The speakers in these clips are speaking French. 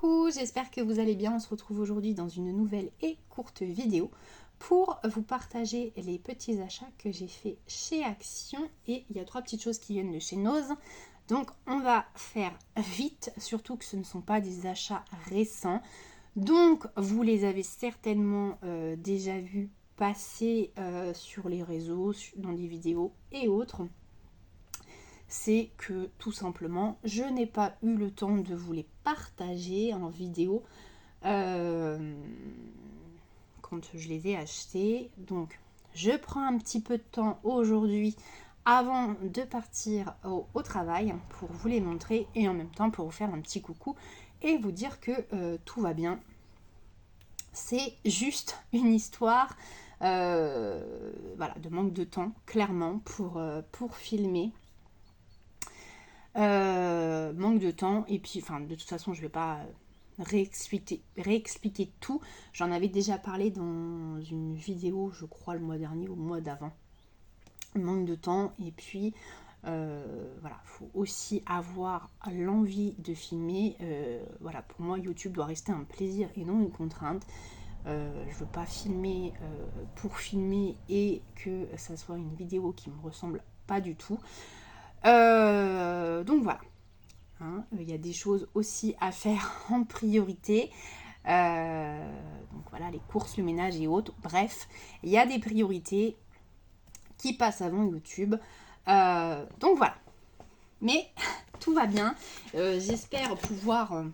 Coucou, j'espère que vous allez bien. On se retrouve aujourd'hui dans une nouvelle et courte vidéo pour vous partager les petits achats que j'ai fait chez Action. Et il y a 3 petites choses qui viennent de chez Noz. Donc on va faire vite, surtout que ce ne sont pas des achats récents. Donc vous les avez certainement déjà vus passer sur les réseaux, dans des vidéos et autres. C'est que tout simplement je n'ai pas eu le temps de vous les partager en vidéo quand je les ai achetés. Donc je prends un petit peu de temps aujourd'hui avant de partir au travail pour vous les montrer et en même temps pour vous faire un petit coucou et vous dire que tout va bien. C'est juste une histoire voilà, de manque de temps clairement pour filmer. Manque de temps et puis enfin de toute façon je vais pas réexpliquer tout. J'en avais déjà parlé dans une vidéo je crois le mois dernier ou le mois d'avant. Manque de temps et puis voilà, faut aussi avoir l'envie de filmer. Voilà, pour moi YouTube doit rester un plaisir et non une contrainte. Je veux pas filmer pour filmer et que ça soit une vidéo qui me ressemble pas du tout. Donc voilà, hein, il y a des choses aussi à faire en priorité. Donc voilà, les courses, le ménage et autres. Bref, il y a des priorités qui passent avant YouTube. Donc voilà. Mais tout va bien. J'espère pouvoir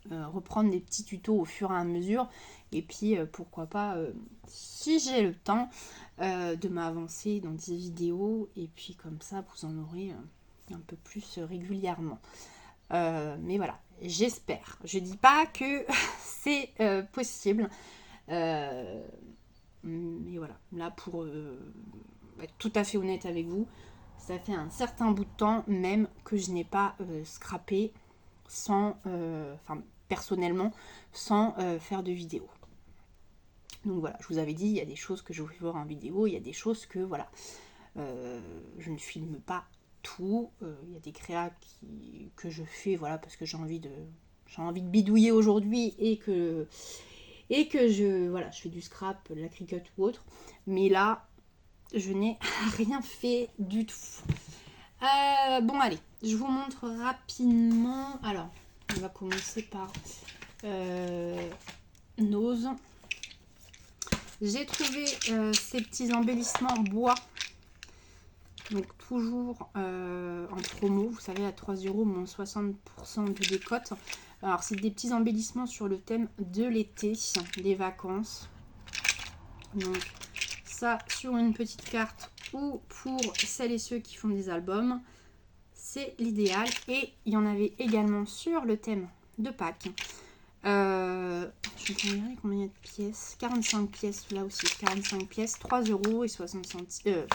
reprendre des petits tutos au fur et à mesure. Et puis pourquoi pas, si j'ai le temps, de m'avancer dans des vidéos. Et puis comme ça, vous en aurez un peu plus régulièrement. Mais voilà, j'espère. Je dis pas que c'est possible. Mais voilà, là pour être tout à fait honnête avec vous, ça fait un certain bout de temps même que je n'ai pas scrappé sans, personnellement, sans faire de vidéo. Donc voilà, je vous avais dit, il y a des choses que je voulais voir en vidéo, il y a des choses que voilà, je ne filme pas tout. Il y a des créas que je fais voilà parce que j'ai envie de bidouiller aujourd'hui et que je fais du scrap, de la cricut ou autre. Mais là, je n'ai rien fait du tout. Bon allez, je vous montre rapidement. Alors, on va commencer par Noz. J'ai trouvé ces petits embellissements bois. Donc toujours en promo, vous savez à 3 €, moins 60% de décote. Alors c'est des petits embellissements sur le thème de l'été, des vacances. Donc ça sur une petite carte ou pour celles et ceux qui font des albums, c'est l'idéal. Et il y en avait également sur le thème de Pâques. Je vais regarder combien il y a de pièces. 45 pièces là aussi, 45 pièces, 3 € et 60 centimes.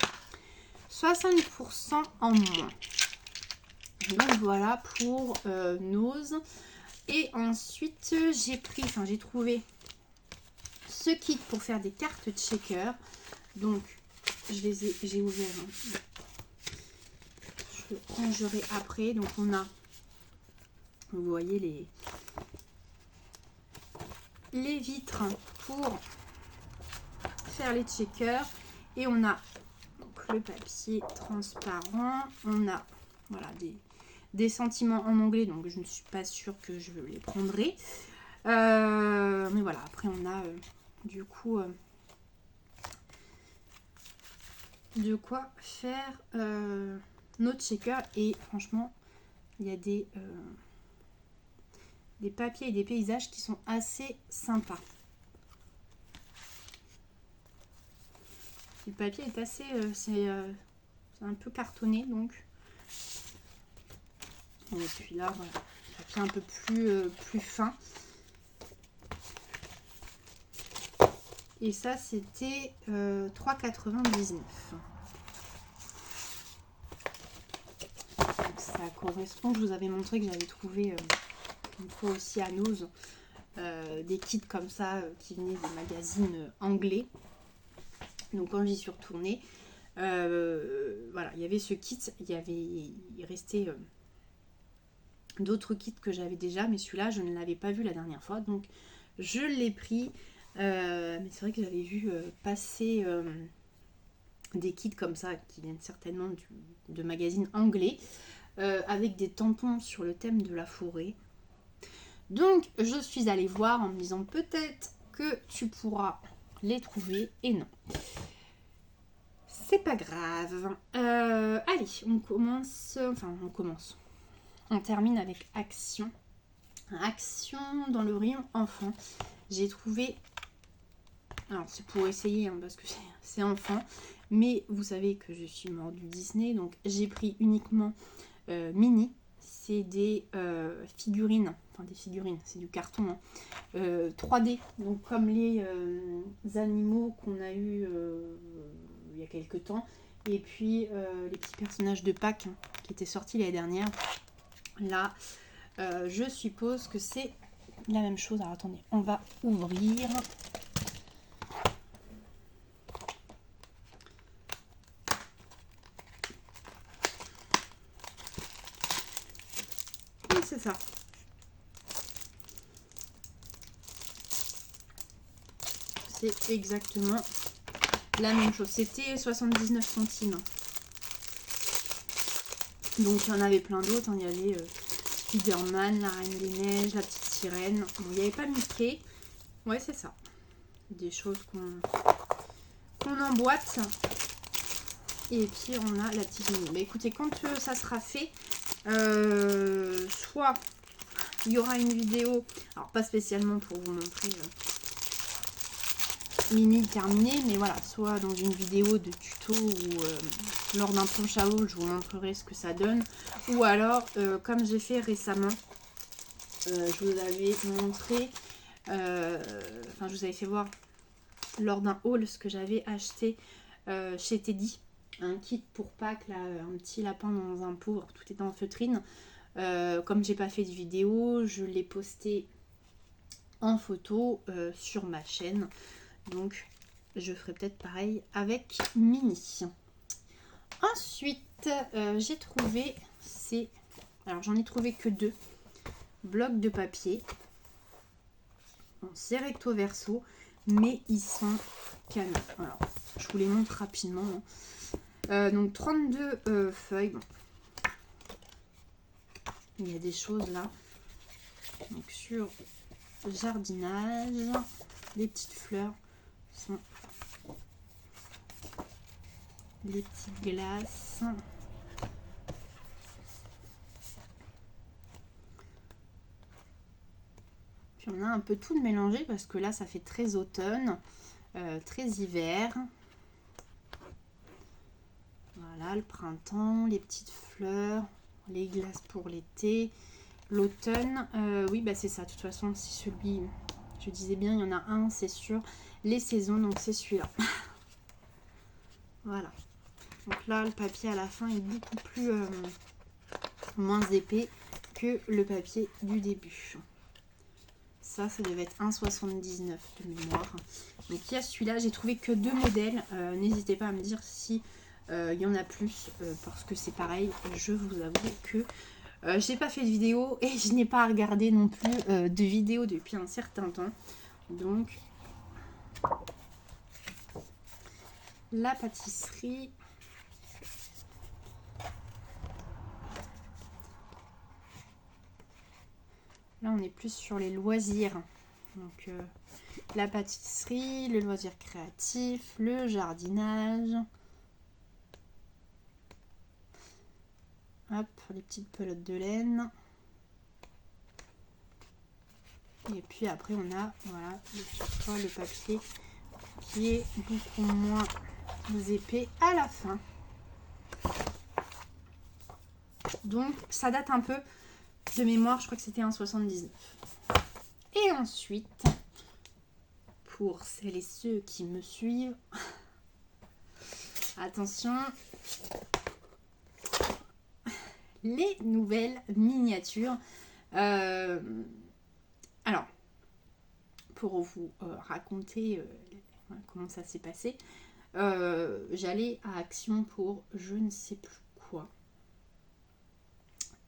60% en moins. Donc voilà pour Noz. Et ensuite j'ai trouvé ce kit pour faire des cartes checker. Donc j'ai ouvert. Je le rangerai après. Donc on a, vous voyez les vitres pour faire les checkers. Et on a donc le papier transparent. On a voilà des sentiments en anglais, donc je ne suis pas sûre que je les prendrai. Mais voilà, après on a du coup de quoi faire notre checker. Et franchement, il y a des papiers et des paysages qui sont assez sympas. Le papier est assez... c'est un peu cartonné, donc. Et puis là, voilà, papier un peu plus fin. Et ça, c'était 3,99 €. Donc ça correspond. Je vous avais montré que j'avais trouvé une fois aussi à Noz des kits comme ça qui venaient des magazines anglais. Donc quand j'y suis retournée, voilà, il y avait ce kit. Il restait d'autres kits que j'avais déjà, mais celui-là je ne l'avais pas vu la dernière fois, donc je l'ai pris. Mais c'est vrai que j'avais vu passer des kits comme ça qui viennent certainement de magazines anglais avec des tampons sur le thème de la forêt. Donc je suis allée voir en me disant peut-être que tu pourras les trouver, et non. C'est pas grave. Allez, on commence. On termine avec Action. Action dans le rayon enfant. J'ai trouvé. Alors c'est pour essayer hein, parce que c'est enfant. Mais vous savez que je suis mordue Disney. Donc j'ai pris uniquement Mini. C'est des figurines. Enfin des figurines, c'est du carton. Hein, 3D. Donc comme les animaux qu'on a eu il y a quelques temps. Et puis les petits personnages de Pâques hein, qui étaient sortis l'année dernière. Là, je suppose que c'est la même chose. Alors attendez, on va ouvrir. Oui, c'est ça. C'est exactement la même chose. C'était 79 centimes. Donc il y en avait plein d'autres. Hein. Il y avait Spider-Man, la Reine des Neiges, la petite sirène. Bon, il n'y avait pas Mickey. Ouais, c'est ça. Des choses qu'on emboîte. Et puis on a la petite mini. Bah écoutez, quand ça sera fait, soit il y aura une vidéo, alors pas spécialement pour vous montrer Mini terminée, mais voilà, soit dans une vidéo de tuto ou lors d'un planche à haut, je vous montrerai ce que ça donne. Ou alors, comme j'ai fait récemment, je vous avais montré, enfin je vous avais fait voir lors d'un haul ce que j'avais acheté chez Teddy. Un kit pour Pâques, là, un petit lapin dans un pot, tout est en feutrine. Comme j'ai pas fait de vidéo, je l'ai posté en photo sur ma chaîne. Donc je ferai peut-être pareil avec Mini. Ensuite, j'ai trouvé ces... Alors j'en ai trouvé que 2 blocs de papier. Bon, c'est recto verso, mais ils sont canons. Alors, je vous les montre rapidement. Donc 32 feuilles. Bon. Il y a des choses là. Donc sur jardinage, les petites fleurs sont les petites glaces. Puis on a un peu tout de mélangé parce que là ça fait très automne, très hiver. Voilà, le printemps, les petites fleurs, les glaces pour l'été, l'automne. Oui, bah c'est ça. De toute façon, si celui, je disais bien, il y en a un, c'est sûr. Les saisons, donc c'est celui-là. Voilà. Donc là, le papier à la fin est beaucoup plus moins épais que le papier du début. Ça devait être 1,79 de mémoire. Donc il y a celui-là. J'ai trouvé que 2 modèles. N'hésitez pas à me dire si il y en a plus parce que c'est pareil. Je vous avoue que j'ai pas fait de vidéo et je n'ai pas regardé non plus de vidéo depuis un certain temps. Donc la pâtisserie. Là, on est plus sur les loisirs. Donc, la pâtisserie, le loisir créatif, le jardinage. Hop, les petites pelotes de laine. Et puis après, on a voilà, le papier qui est beaucoup moins épais à la fin. Donc, ça date un peu de mémoire. Je crois que c'était 1,79. Et ensuite, pour celles et ceux qui me suivent, attention, les nouvelles miniatures. Alors, pour vous raconter comment ça s'est passé, j'allais à Action pour je ne sais plus quoi.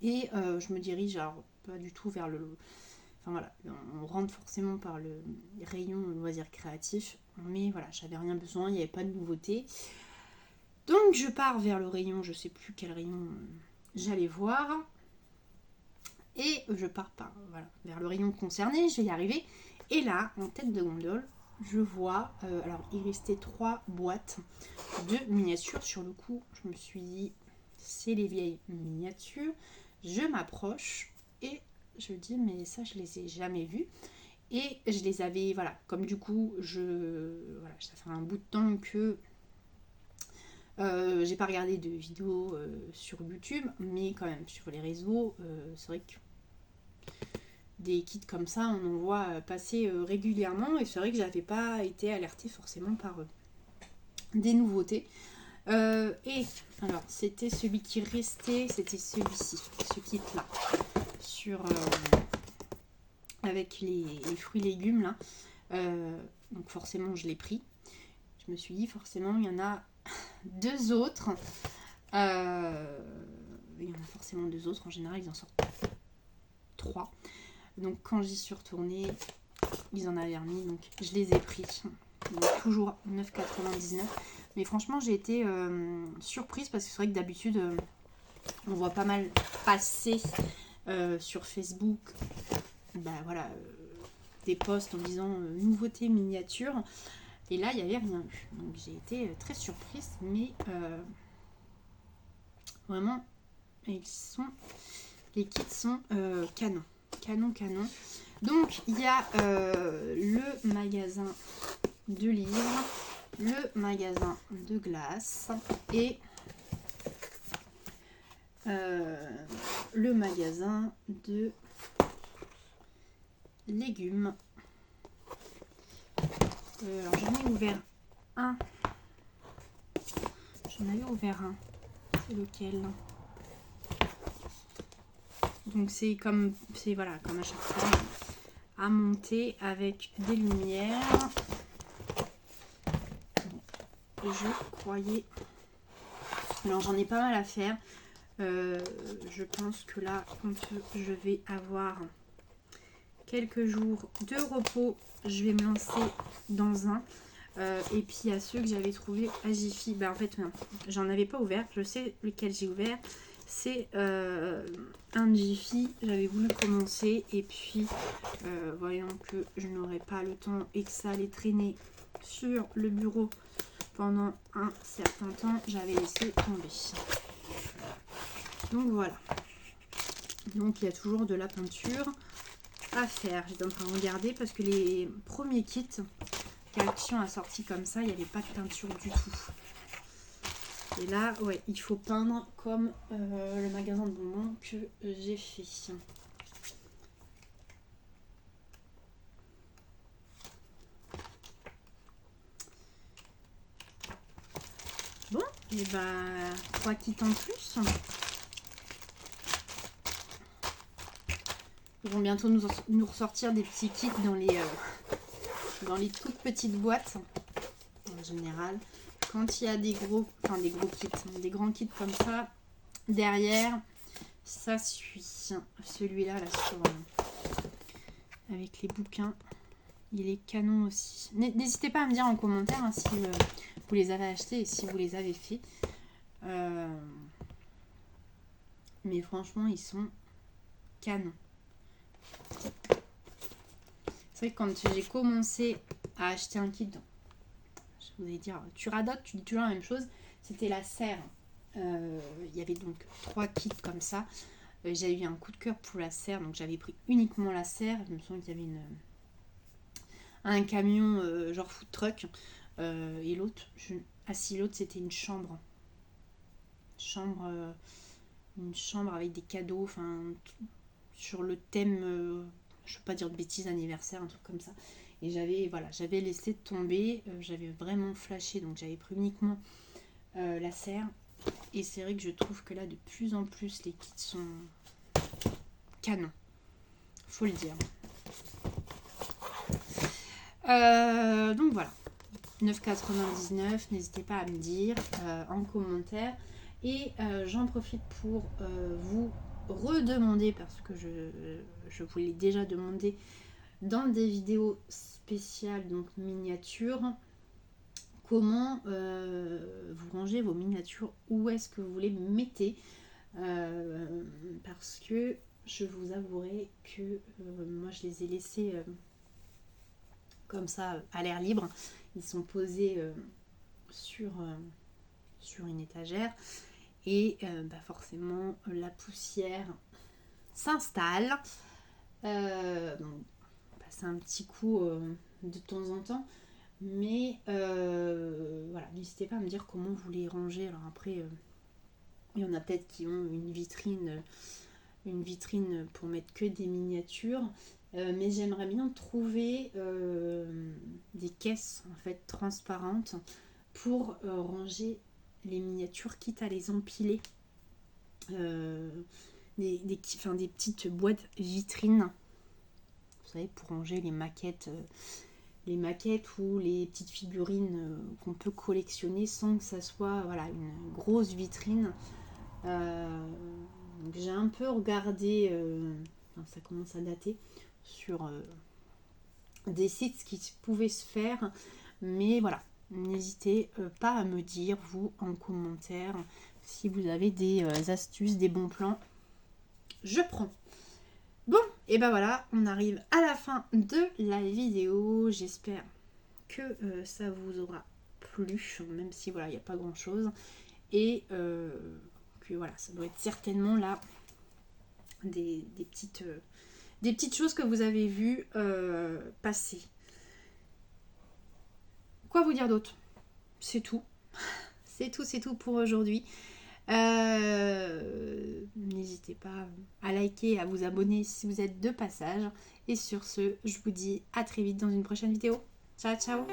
Et je me dirige, alors pas du tout vers le... Enfin voilà, on rentre forcément par le rayon loisirs créatifs, mais voilà, j'avais rien besoin, il n'y avait pas de nouveauté. Donc je pars vers le rayon, je sais plus quel rayon j'allais voir. Et je pars voilà, vers le rayon concerné, je vais y arriver. Et là, en tête de gondole, je vois, alors il restait 3 boîtes de miniatures. Sur le coup, je me suis dit, c'est les vieilles miniatures. Je m'approche et je dis, mais ça, je les ai jamais vues. Et je les avais, voilà, comme du coup, voilà, ça fait un bout de temps que j'ai pas regardé de vidéos sur YouTube, mais quand même sur les réseaux, c'est vrai que des kits comme ça, on en voit passer régulièrement, et c'est vrai que j'avais pas été alertée forcément par des nouveautés. Et alors, c'était celui qui restait, c'était celui-ci, ce kit-là, sur avec les fruits et légumes là. Donc forcément, je l'ai pris. Je me suis dit forcément, il y en a 2 autres. Il y en a forcément 2 autres. En général, ils en sortent 3. Donc quand j'y suis retournée, ils en avaient remis, donc je les ai pris. Donc, toujours 9,99. Mais franchement, j'ai été surprise parce que c'est vrai que d'habitude, on voit pas mal passer sur Facebook, voilà, des posts en disant nouveauté miniature. Et là, il n'y avait rien eu. Donc j'ai été très surprise, mais vraiment, les kits sont canons. Canon. Donc il y a le magasin de livres, le magasin de glace et le magasin de légumes. Alors j'en ai ouvert un. J'en avais ouvert un. C'est lequel ? Donc c'est comme à chaque fois à monter avec des lumières. Je croyais. Alors j'en ai pas mal à faire. Je pense que là, quand je vais avoir quelques jours de repos, je vais me lancer dans un. Et puis à ceux que j'avais trouvé à Jiffy, en fait non, j'en avais pas ouvert. Je sais lequel j'ai ouvert. C'est un Jiffy, j'avais voulu commencer et puis voyant que je n'aurais pas le temps et que ça allait traîner sur le bureau pendant un certain temps, j'avais laissé tomber. Donc voilà. Donc il y a toujours de la peinture à faire. J'étais en train de regarder parce que les premiers kits qu'Action a sorti comme ça, il n'y avait pas de peinture du tout. Et là, ouais, il faut peindre comme le magasin de bonbons que j'ai fait. Bon, et 3 kits en plus. Ils vont bientôt nous ressortir des petits kits dans les toutes petites boîtes. En général, quand il y a des gros kits, des grands kits comme ça, derrière, ça suit. Celui-là, avec les bouquins, il est canon aussi. N'hésitez pas à me dire en commentaire si vous les avez achetés et si vous les avez fait. Mais franchement, ils sont canons. C'est vrai que quand j'ai commencé à acheter un kit, je voulais dire, tu radotes, tu dis toujours la même chose, c'était la serre. Il y avait donc 3 kits comme ça. J'avais eu un coup de cœur pour la serre, donc j'avais pris uniquement la serre. Je me souviens qu'il y avait un camion genre food truck. Et l'autre, l'autre c'était une chambre. Une chambre avec des cadeaux, sur le thème, je ne veux pas dire de bêtises, anniversaire, un truc comme ça. Et j'avais laissé tomber, j'avais vraiment flashé, donc j'avais pris uniquement la serre. Et c'est vrai que je trouve que là, de plus en plus, les kits sont canons. Faut le dire. Donc voilà. 9,99, n'hésitez pas à me dire en commentaire. Et j'en profite pour vous redemandé, parce que je vous l'ai déjà demandé dans des vidéos spéciales, donc miniatures, comment vous rangez vos miniatures, où est-ce que vous les mettez, parce que je vous avouerai que moi je les ai laissés comme ça à l'air libre. Ils sont posés sur une étagère et forcément la poussière s'installe. Donc, passer un petit coup de temps en temps, mais voilà, n'hésitez pas à me dire comment vous les rangez. Alors après, il y en a peut-être qui ont une vitrine pour mettre que des miniatures, mais j'aimerais bien trouver des caisses en fait transparentes pour ranger les miniatures, quitte à les empiler, des petites boîtes vitrines, vous savez, pour ranger les maquettes ou les petites figurines qu'on peut collectionner sans que ça soit une grosse vitrine. Donc j'ai un peu regardé, ça commence à dater, sur des sites qui pouvaient se faire, mais voilà, n'hésitez pas à me dire, vous, en commentaire, si vous avez des astuces, des bons plans, je prends. Bon, et ben voilà, on arrive à la fin de la vidéo. J'espère que ça vous aura plu, même si voilà, il n'y a pas grand chose. Et que voilà, ça doit être certainement là des petites choses que vous avez vues passer. Quoi vous dire d'autre? C'est tout. C'est tout pour aujourd'hui. N'hésitez pas à liker, à vous abonner si vous êtes de passage. Et sur ce, je vous dis à très vite dans une prochaine vidéo. Ciao, ciao!